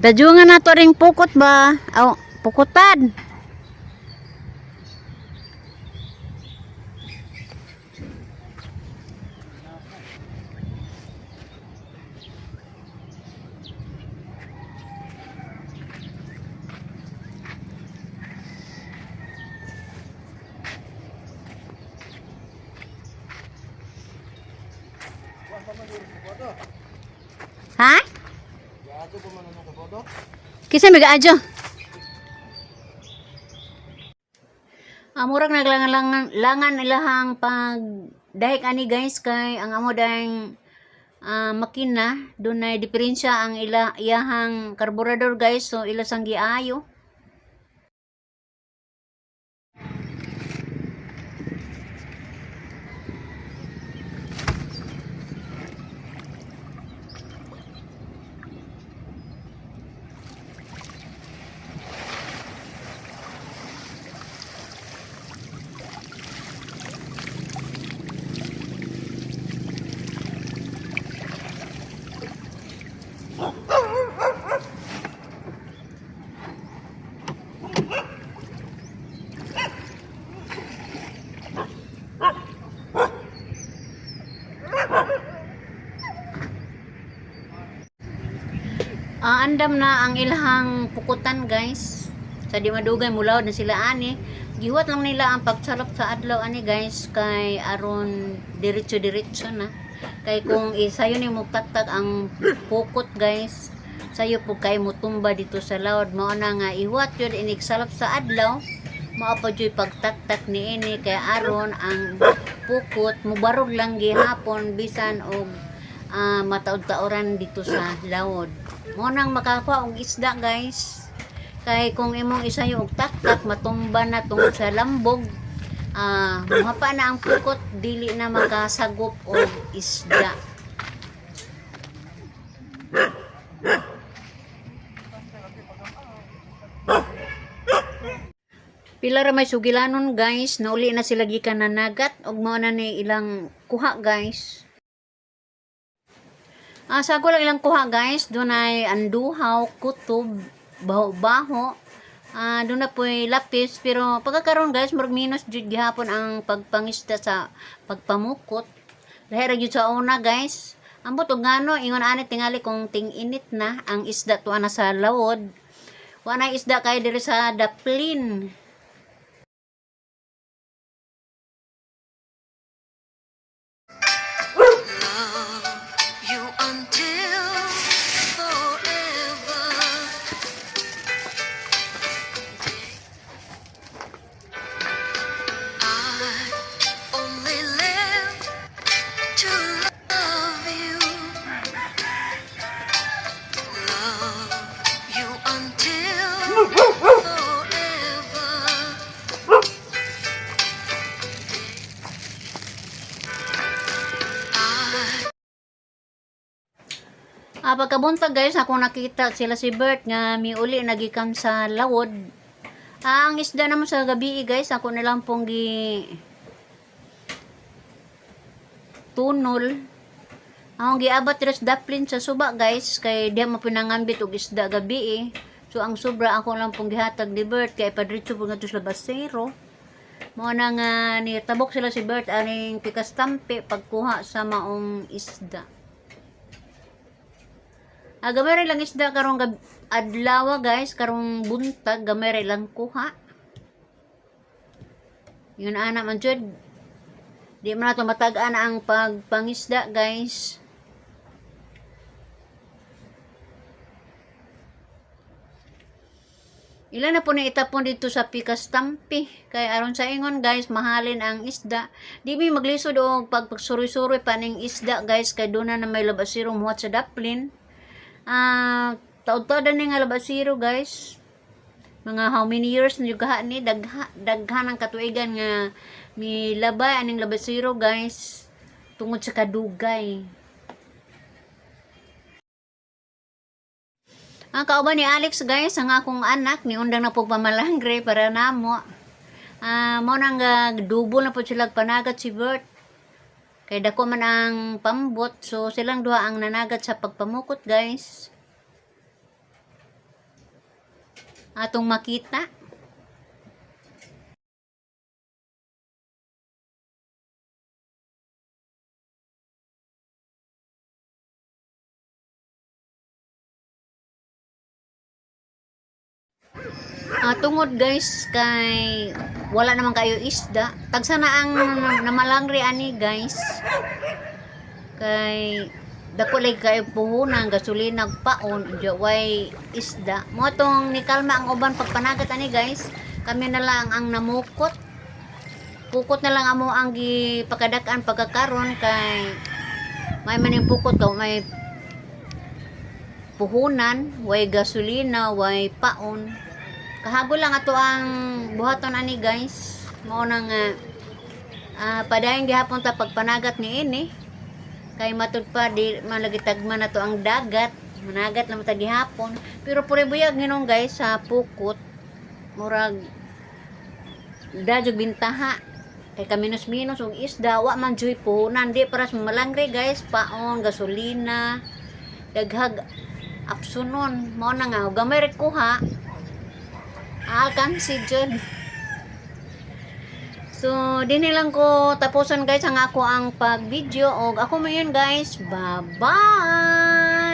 Dajungan nato ring pukot ba? Aw, pukutan. Ha? Kisa may gaadyo? Murag naglangan ilahang pag dahil ani guys kay ang amo dahil makina doon na diferensya ang iyahang karburador guys, so ilasang giayo. Andam na ang ilahang pukutan guys. Sa di madugay mulaw na sila ani. Gihuwat lang nila ang pagsalop sa adlaw ani guys kay aron diretso na. Kay kung isayo ni mo taktak ang pukot guys, sayo po kay mutumba dito sa lawod. Mao na nga ihuwat yun inigsalop sa adlaw. Mao pa joy pagtaktak ni ini kay aron ang pukot mubarog lang gihapon bisan og mataod-taoran dito sa lawod. Mo nang makakuha og isda guys. Kay kung imong isayo og taktak matumba na tungod sa lambog, mapa na ang pukot dili na makasagop og isda. Pila ra may sugilanon guys, nauli na sila gikan na nagat og mao na ni ilang kuha guys. Sago lang ilang kuha guys, doon ay anduhaw, kutob, baho-baho, doon na po'y lapis, pero pagkakaroon guys, marag minus jud gihapon ang pagpangisda sa pagpamukot. Dahil jud sa una guys, ambot og ngano, ingon ani tingali kung ting-init na, ang isda tuwa na sa lawod. Wala isda kay diri sa daplin. Pagkabuntag guys, ako nakita sila si Bert nga miuli nagikan sa lawod. Ang isda naman sa gabi guys, ako nilang pong tunol. Ang giabat res daplin sa suba guys, kay di mo pinangambit og isda gabi. So ang sobra ako lang pong gihatag ni Bert kay padritso po nga to sa basero. Mo na nga ni tabok sila si Bert aning pikastampe pagkuha sa maong isda. Gamay lang isda karong adlaw guys, karong buntag gamay lang kuha. Yun ana man jud. Di man nato matag-an ang pagpangisda guys. Ilan na po na itapon dito sa pikastampi. Kay aron sa ingon guys, mahalin ang isda. Di mi maglisod og pagsuroy-suroy pa ning isda guys, kay doon na may labasiro muhat sa daplin. Taod-taod ni nga labasiro guys. Mga how many years na yung ni daghan ang katuigan nga milabay aning labasiro guys tungod sa kadugay. Ang kauban ni Alex guys, ang akong anak ni undang na po pamalangre para namo. Mo nang dubo na po sila panagat si Bert. Kay dako man ang pambot, so silang duha ang nanagat sa pagpamukot guys. atong makita. Tungod guys kay wala naman kayo isda, tagsa na ang namalangri ani guys. Kay dako lagi kayo puhunan gasolina paon way isda. Mo tong ni kalma ang uban pagpanagat ani guys. Kami na lang ang namukot. Pukot na lang amo ang gipakadak-an pagkakaron kay may maning pukot ka may puhunan, way gasolina, way paon. Kahago lang ato ang buhaton ani guys. Mao nang padayon gihapon ta pagpanagat ni ini. Kay matud pa di malagitagman na to ang dagat. Managat lang ta gihapon. Pero pure buyag nginong guys sa pukot. Murag dadyog bintaha. Kay kaminus-minus og isda wa man joy puhunan di para sa malangre guys, paon, gasolina, daghag apsunon. Mao na nga gamay rek kuha. Alkan si John. So, din lang ko tapusan guys ang ako ang pag-video. O ako mo yun guys. Bye-bye!